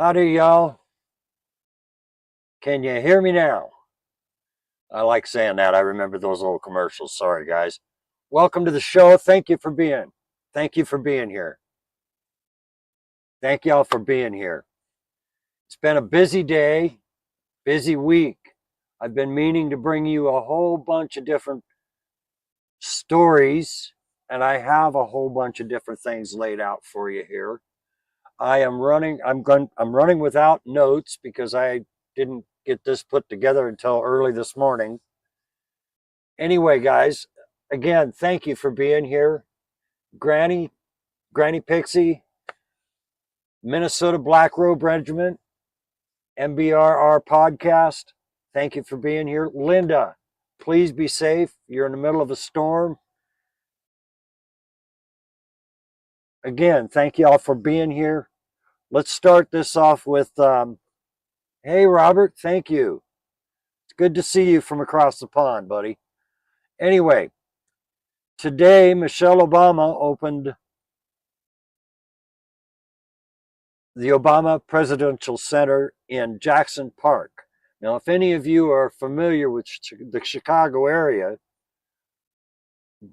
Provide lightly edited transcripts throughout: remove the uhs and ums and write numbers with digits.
Howdy, y'all. Can you hear me now? I like saying that. I remember those old commercials. Sorry, guys. Welcome to the show. Thank you for being here. Thank y'all for being here. It's been a busy day, busy week. I've been meaning to bring you a whole bunch of different stories, and I have a whole bunch of different things laid out for you here. I'm running without notes because I didn't get this put together until early this morning. Anyway, guys, again, thank you for being here. Granny, Granny Pixie, Minnesota Black Robe Regiment, MBRR podcast. Thank you for being here. Linda, please be safe. You're in the middle of a storm. Again, thank you all for being here. Let's start this off with, hey, Robert, thank you. It's good to see you from across the pond, buddy. Anyway, today Michelle Obama opened the Obama Presidential Center in Jackson Park. Now, if any of you are familiar with the Chicago area,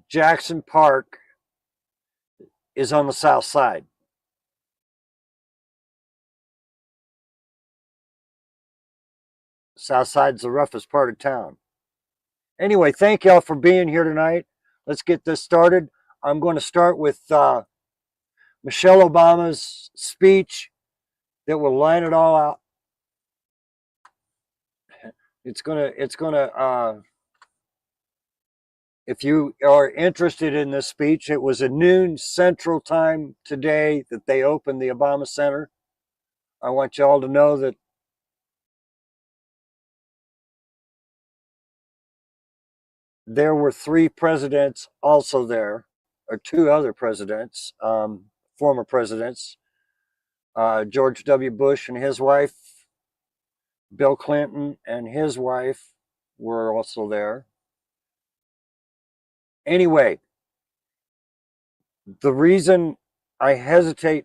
Jackson Park is on the south side. South side's the roughest part of town. Anyway, thank y'all for being here tonight. Let's get this started. I'm going to start with Michelle Obama's speech that will line it all out. It's gonna. If you are interested in this speech, it was at noon Central Time today that they opened the Obama Center. I want you all to know that there were three presidents also there, or two other presidents, former presidents, George W. Bush and his wife, Bill Clinton and his wife were also there. Anyway, the reason I hesitate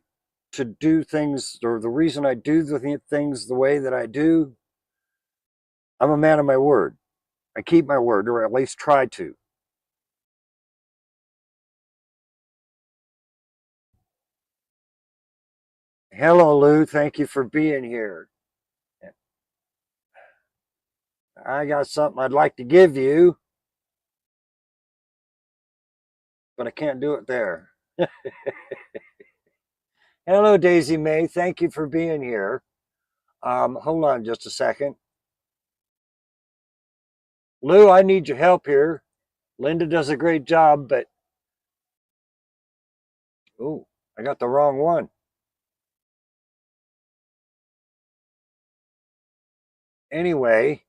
to do things, or the reason I do the things the way that I do, I'm a man of my word. I keep my word, or at least try to. Hello, Lou. Thank you for being here. I got something I'd like to give you, but I can't do it there. Hello, Daisy May. Thank you for being here. Hold on just a second. Lou, I need your help here. Linda does a great job, but oh, I got the wrong one. Anyway,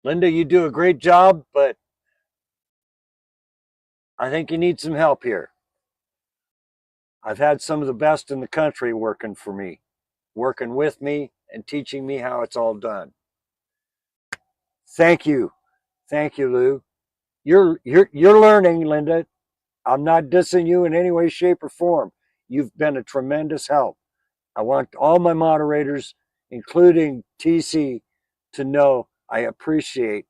Linda, you do a great job, but I think you need some help here. I've had some of the best in the country working for me, working with me, and teaching me how it's all done. Thank you. Thank you, Lou. You're learning, Linda. I'm not dissing you in any way, shape, or form. You've been a tremendous help. I want all my moderators, including TC, to know I appreciate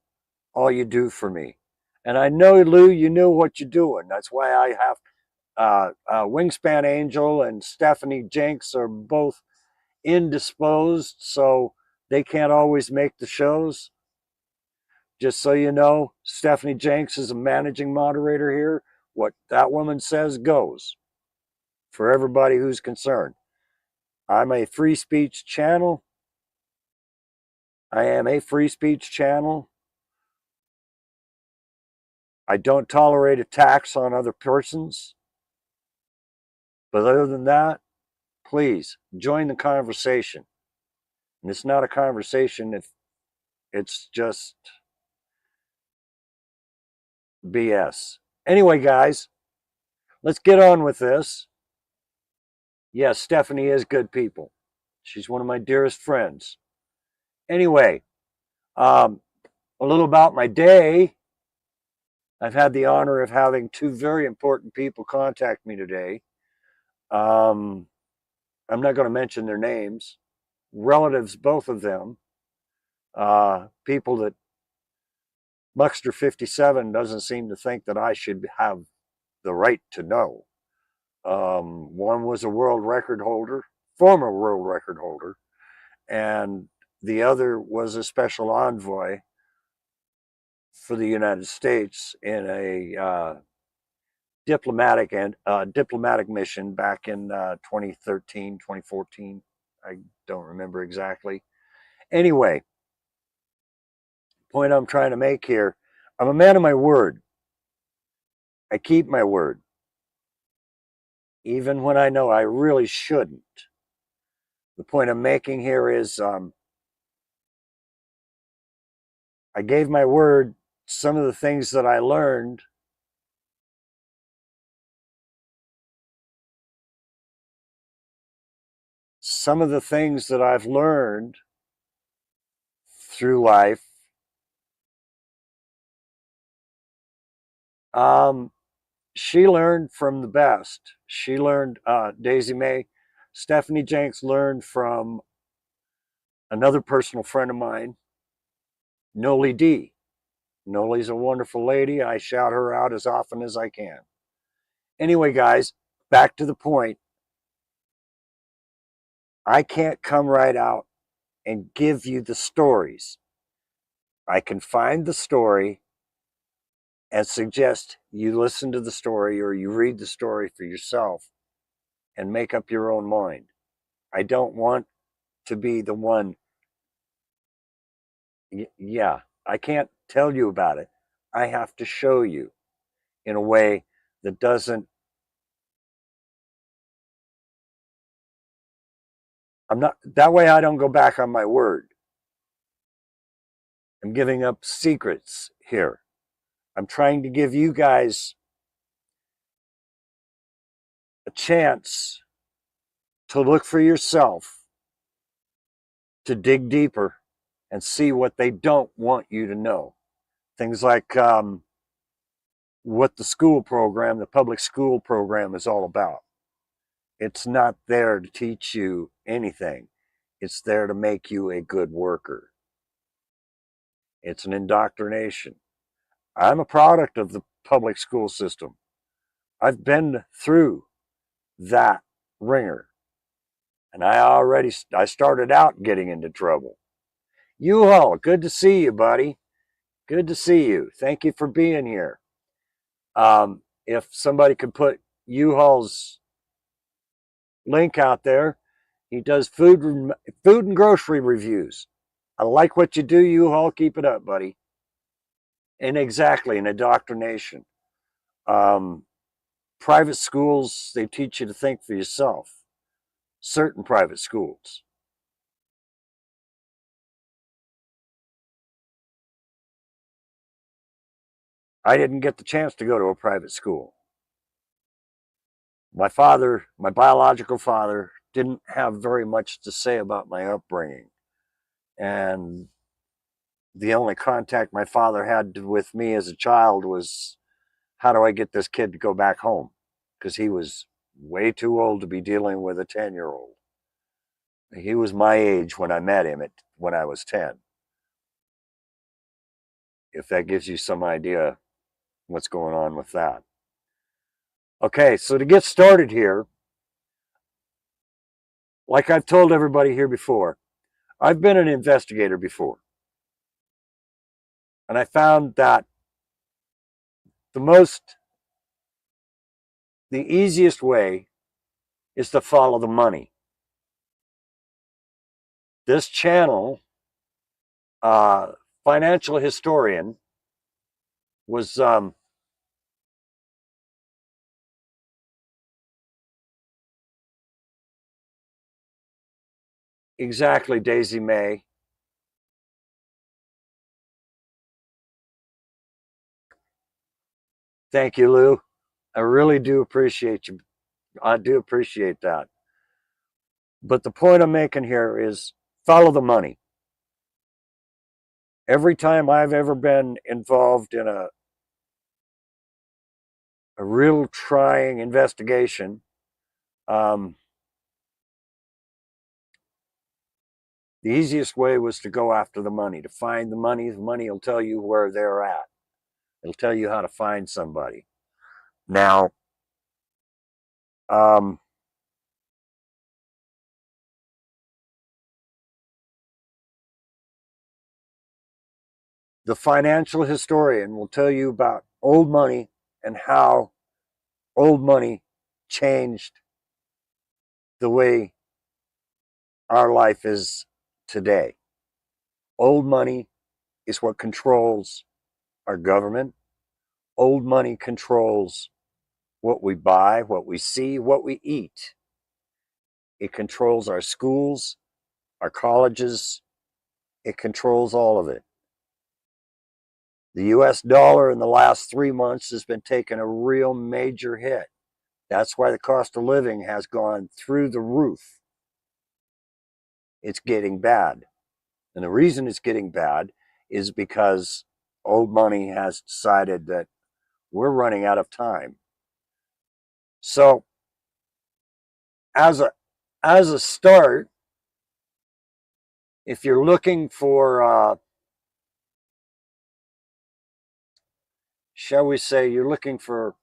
all you do for me. And I know, Lou, you know what you're doing. That's why I have Wingspan Angel and Stephanie Jenks are both indisposed, so they can't always make the shows. Just so you know, Stephanie Jenks is a managing moderator here. What that woman says goes for everybody who's concerned. I'm a free speech channel. I am a free speech channel. I don't tolerate attacks on other persons. But other than that, please join the conversation. And it's not a conversation if it's just BS. Anyway, guys, let's get on with this. Yes, Stephanie is good people. She's one of my dearest friends. Anyway, a little about my day. I've had the honor of having two very important people contact me today. I'm not going to mention their names, relatives, both of them, people that Buckster 57 doesn't seem to think that I should have the right to know. One was a world record holder, former world record holder, and the other was a special envoy for the United States in a diplomatic mission back in 2013, 2014. I don't remember exactly. Anyway, point I'm trying to make here, I'm a man of my word. I keep my word, even when I know I really shouldn't. The point I'm making here is I gave my word. Some of the things that I learned, some of the things that I've learned through life, um, she learned from the best. She learned, Daisy May, Stephanie Jenks learned from another personal friend of mine, Noli D. Noli's a wonderful lady. I shout her out as often as I can. Anyway, guys, back to the point. I can't come right out and give you the stories. I can find the story and suggest you listen to the story or you read the story for yourself and make up your own mind. I don't want to be the one. Yeah, I can't tell you about it. I have to show you in a way that doesn't. I'm not that way. I don't go back on my word. I'm giving up secrets here. I'm trying to give you guys a chance to look for yourself, to dig deeper and see what they don't want you to know. Things like what the school program, the public school program, is all about. It's not there to teach you anything, it's there to make you a good worker. It's an indoctrination. I'm a product of the public school system. I've been through that ringer, and I started out getting into trouble. U-Haul, good to see you, buddy. Good to see you. Thank you for being here. If somebody could put U-Haul's link out there, he does food and grocery reviews. I like what you do, U-Haul. Keep it up, buddy. And exactly, an indoctrination. Um, Private schools, they teach you to think for yourself. Certain private schools. I didn't get the chance to go to a private school. My father, my biological father, didn't have very much to say about my upbringing. And the only contact my father had with me as a child was, how do I get this kid to go back home? Because he was way too old to be dealing with a 10-year-old. He was my age when I met him when I was 10. If that gives you some idea what's going on with that. Okay, so to get started here, like I've told everybody here before, I've been an investigator before. And I found that the most, the easiest way is to follow the money. This channel, uh, financial historian, was exactly Daisy May. Thank you, Lou. I really do appreciate you. I do appreciate that. But the point I'm making here is follow the money. Every time I've ever been involved in a a real trying investigation. The easiest way was to go after the money, to find the money. The money will tell you where they're at. It'll tell you how to find somebody. Now, um, the financial historian will tell you about old money and how old money changed the way our life is today. Old money is what controls our government. Old money controls what we buy, what we see, what we eat. It controls our schools, our colleges. It controls all of it. The US dollar in the last 3 months has been taking a real major hit. That's why the cost of living has gone through the roof. It's getting bad. And the reason it's getting bad is because old money has decided that we're running out of time. So, as a start, if you're looking for, shall we say, you're looking for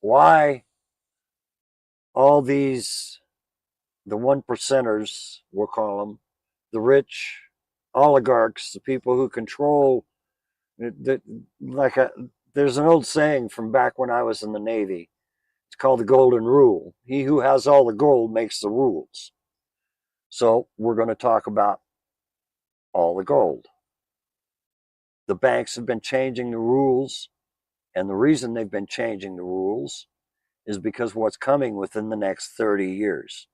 why all these, the one percenters, we'll call them, the rich oligarchs, the people who control, like there's an old saying from back when I was in the Navy. It's called the golden rule. He who has all the gold makes the rules. So we're going to talk about all the gold. The banks have been changing the rules, and the reason they've been changing the rules is because what's coming within the next 30 years.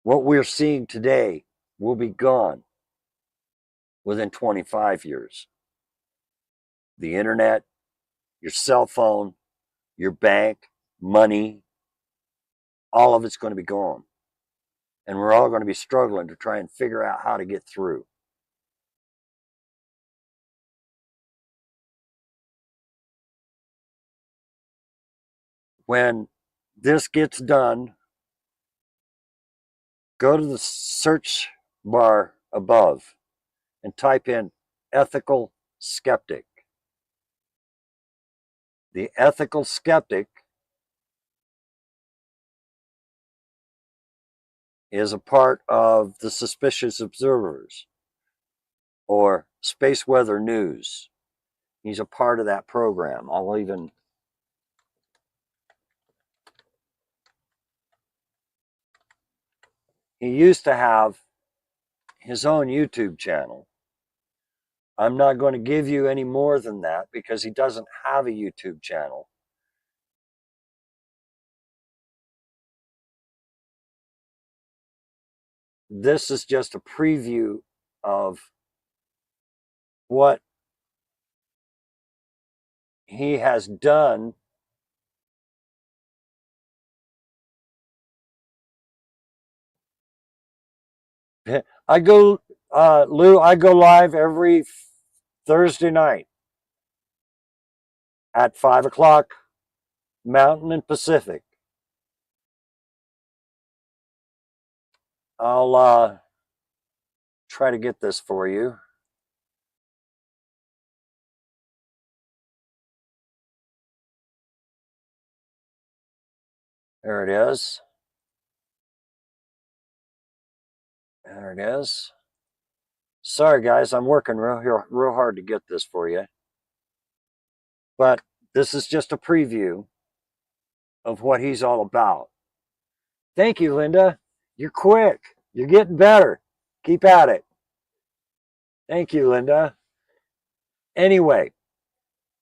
What we're seeing today will be gone within 25 years. The internet, your cell phone, your bank, money, all of it's going to be gone. And we're all going to be struggling to try and figure out how to get through. When this gets done, go to the search bar above and type in ethical skeptic. The ethical skeptic is a part of the suspicious observers or space weather news. He's a part of that program. He used to have his own YouTube channel. I'm not going to give you any more than that because he doesn't have a YouTube channel. This is just a preview of what he has done. Lou, I go live every Thursday night at 5 o'clock Mountain and Pacific. I'll try to get this for you. There it is. There it is. Sorry, guys, I'm working real hard to get this for you. But this is just a preview of what he's all about. Thank you, Linda. You're quick. You're getting better. Keep at it. Thank you, Linda. Anyway,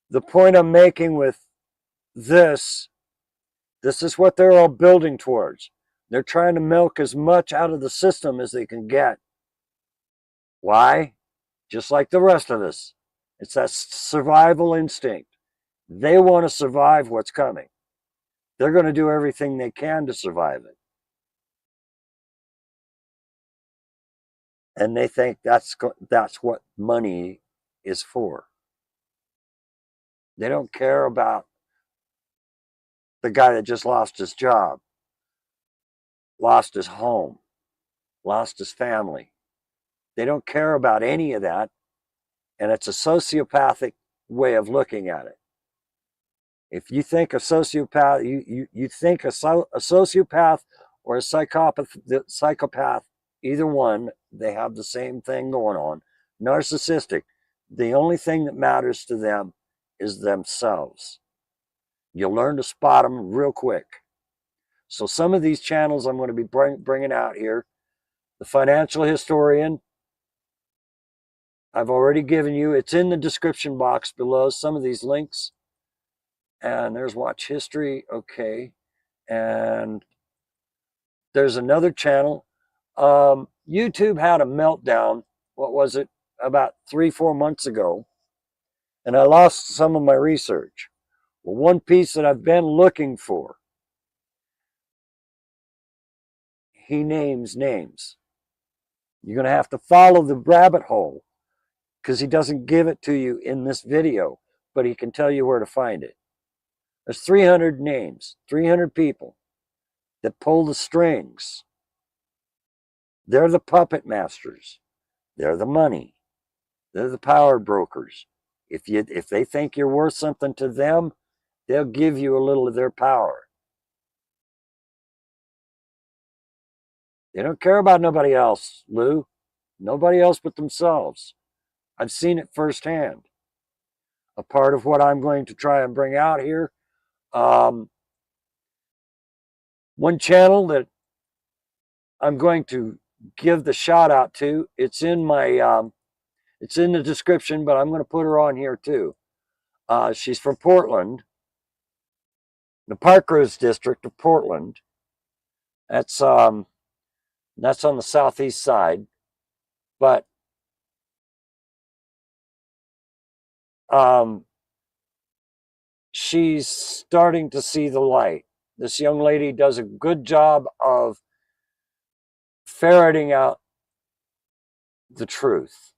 the point I'm making with this is what they're all building towards. They're trying to milk as much out of the system as they can get. Why? Just like the rest of us. It's that survival instinct. They want to survive what's coming. They're going to do everything they can to survive it. And they think that's what money is for. They don't care about the guy that just lost his job, lost his home, lost his family. They don't care about any of that. And it's a sociopathic way of looking at it. If you think a sociopath, you think a sociopath or a psychopath, either one, they have the same thing going on. Narcissistic, the only thing that matters to them is themselves. You'll learn to spot them real quick. So some of these channels I'm going to be bringing out here. The Financial Historian, I've already given you. It's in the description box below, some of these links. And there's Watch History. Okay. And there's another channel. YouTube had a meltdown. What was it? About 3-4 months ago. And I lost some of my research. Well, one piece that I've been looking for, he names names. You're going to have to follow the rabbit hole because he doesn't give it to you in this video, but he can tell you where to find it. There's 300 names, 300 people that pull the strings. They're the puppet masters. They're the money. They're the power brokers. If they think you're worth something to them, they'll give you a little of their power. They don't care about nobody else, Lou. Nobody else but themselves. I've seen it firsthand. A part of what I'm going to try and bring out here. One channel that I'm going to give the shout out to. It's in my it's in the description, but I'm going to put her on here too. She's from Portland, the Parkrose district of Portland. That's on the southeast side, but she's starting to see the light. This young lady does a good job of ferreting out the truth.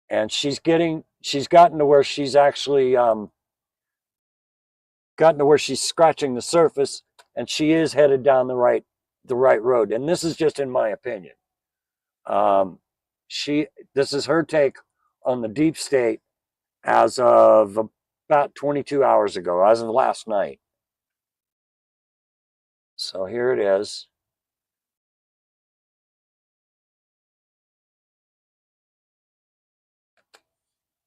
And she's gotten to where she's actually gotten to where she's scratching the surface, and she is headed down the right road. And this is just in my opinion. This is her take on the deep state as of about 22 hours ago, as of last night. So here it is.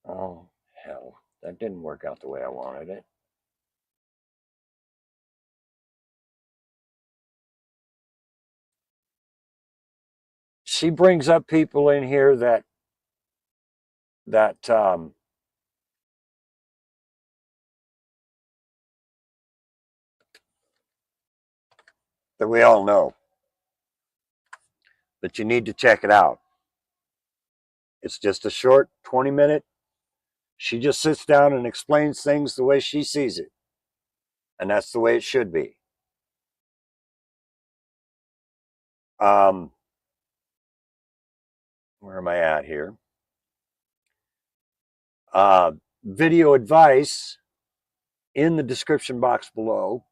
Oh, hell. That didn't work out the way I wanted it. She brings up people in here that that we all know. But you need to check it out. It's just a short 20-minute. She just sits down and explains things the way she sees it. And that's the way it should be. Where am I at here? Video advice in the description box below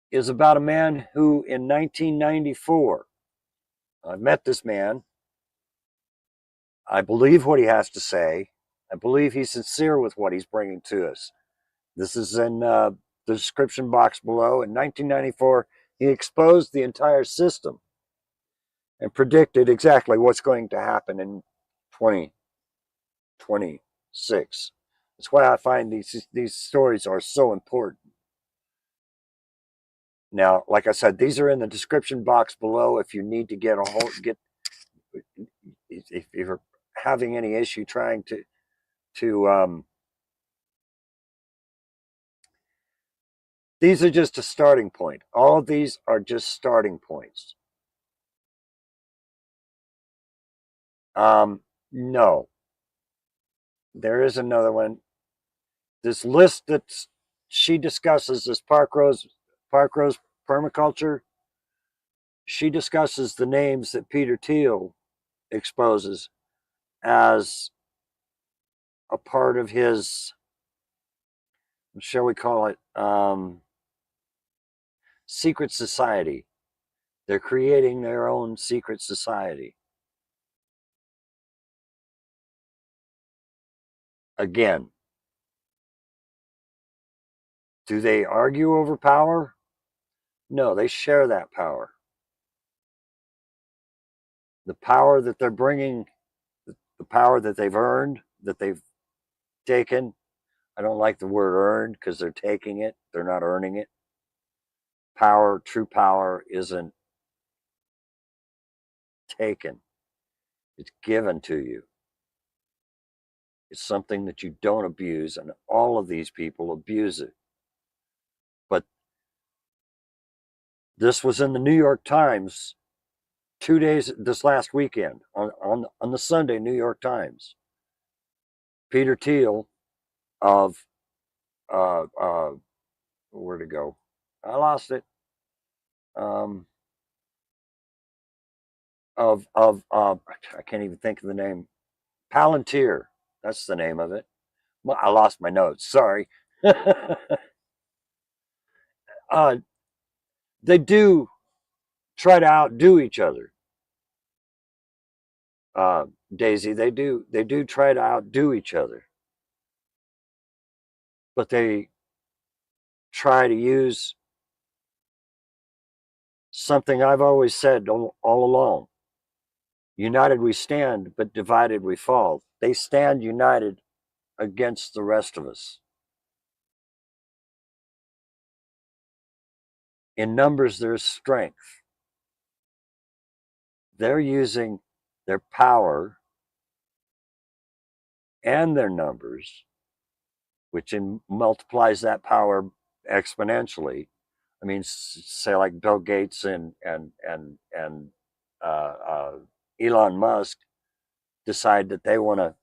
is about a man who in 1994, I met this man. I believe what he has to say. I believe he's sincere with what he's bringing to us. This is in the description box below. In 1994, he exposed the entire system and predicted exactly what's going to happen in 2026. That's why I find these stories are so important. Now, like I said, these are in the description box below. If you need to if you're having any issue trying to these are just a starting point. All of these are just starting points. No, there is another one. This list that she discusses, this Parkrose permaculture, she discusses the names that Peter Thiel exposes as a part of his, shall we call it, secret society. They're creating their own secret society. Again, do they argue over power? No, they share that power. The power that they're bringing, the power that they've earned, that they've taken. I don't like the word earned because they're taking it, they're not earning it. Power, true power, isn't taken, it's given to you. It's something that you don't abuse, and all of these people abuse it. But this was in the New York Times 2 days this last weekend on the Sunday New York Times. Peter Thiel of where to go? I lost it. I can't even think of the name. Palantir. That's the name of it. Well, I lost my notes. Sorry. uh, they do try to outdo each other. Daisy, they do try to outdo each other, but they try to use something I've always said all along. United we stand, but divided we fall. They stand united against the rest of us. In numbers, there's strength. They're using their power and their numbers, which multiplies that power exponentially. I mean, say like Bill Gates and Elon Musk decide that they want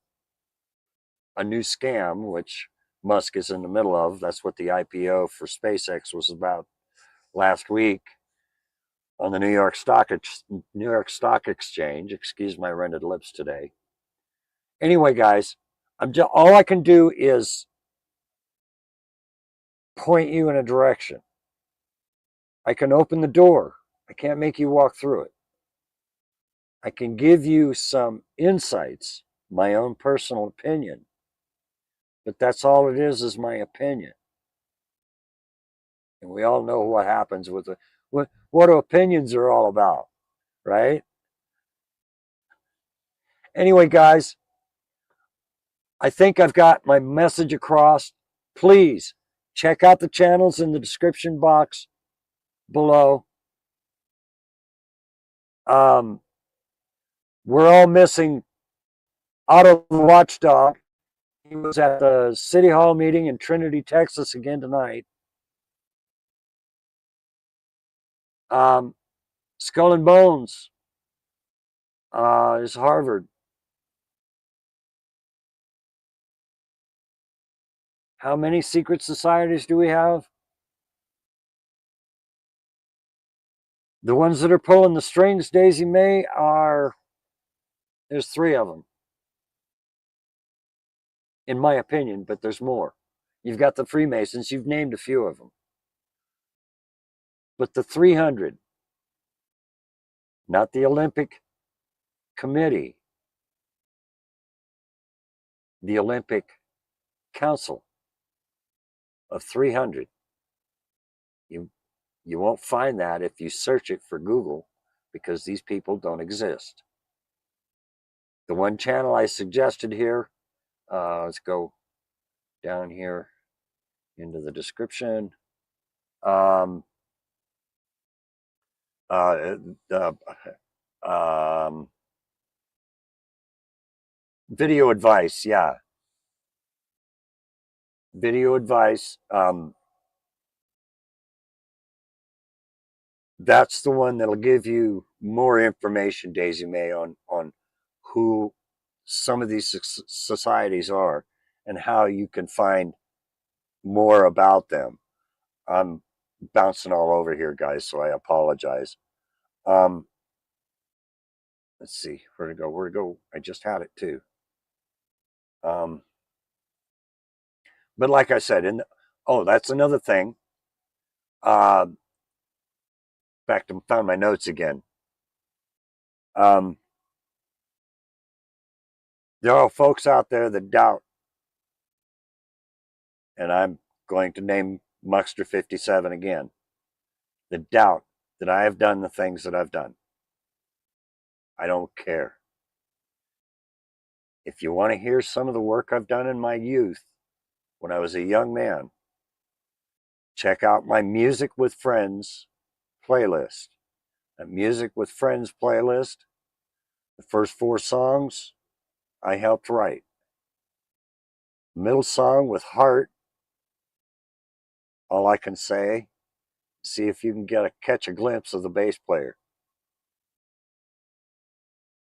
a new scam, which Musk is in the middle of. That's what the IPO for SpaceX was about last week on the New York Stock Exchange. Excuse my rented lips today. Anyway, guys, all I can do is point you in a direction. I can open the door. I can't make you walk through it. I can give you some insights, my own personal opinion, but that's all it is my opinion. And we all know what happens with what opinions are all about, right? Anyway, guys, I think I've got my message across. Please check out the channels in the description box below. We're all missing Otto the Watchdog. He was at the City Hall meeting in Trinity, Texas again tonight. Skull and Bones is Harvard. How many secret societies do we have? The ones that are pulling the strings, Daisy May, there's 3 of them, in my opinion, but there's more. You've got the Freemasons, you've named a few of them. But the 300, not the Olympic Committee, the Olympic Council of 300. You won't find that if you search it for Google, because these people don't exist. The one channel I suggested here, let's go down here into the description. Um, uh, um, video advice, yeah. Video advice. That's the one that'll give you more information, Daisy May, on who some of these societies are and how you can find more about them. I'm bouncing all over here, guys, so I apologize. Let's see, where to go? I just had it too. But like I said, oh, that's another thing. Uh, in fact, I found my notes again. Um, there are folks out there that doubt, and I'm going to name Muxter 57 again, that doubt that I have done the things that I've done. I don't care. If you want to hear some of the work I've done in my youth, when I was a young man, check out my Music with Friends playlist. That Music with Friends playlist, the first 4 songs I helped write. Middle song with Heart, all I can say, see if you can catch a glimpse of the bass player.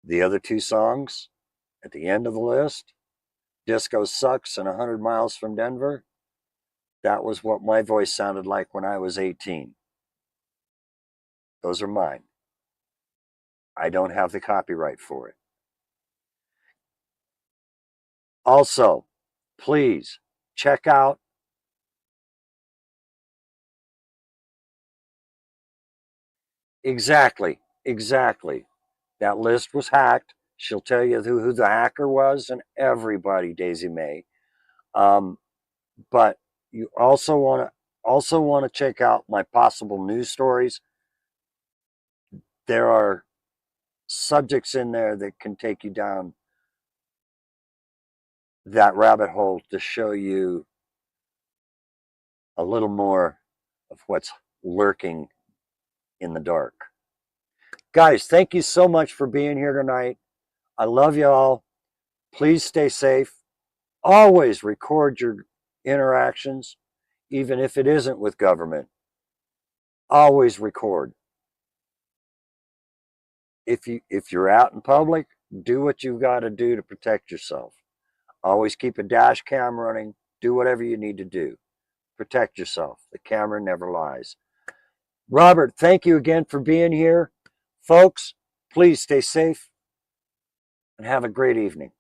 The other 2 songs at the end of the list, Disco Sucks and 100 Miles from Denver, that was what my voice sounded like when I was 18. Those are mine. I don't have the copyright for it. Also, please check out exactly. That list was hacked. She'll tell you who the hacker was and everybody, Daisy May. But you also want to check out my possible news stories. There are subjects in there that can take you down that rabbit hole to show you a little more of what's lurking in the dark. Guys, thank you so much for being here tonight. I love you all. Please stay safe. Always record your interactions, even if it isn't with government. Always record. If you're out in public, do what you've got to do to protect yourself. Always keep a dash cam running. Do whatever you need to do. Protect yourself. The camera never lies. Robert, thank you again for being here. Folks, please stay safe and have a great evening.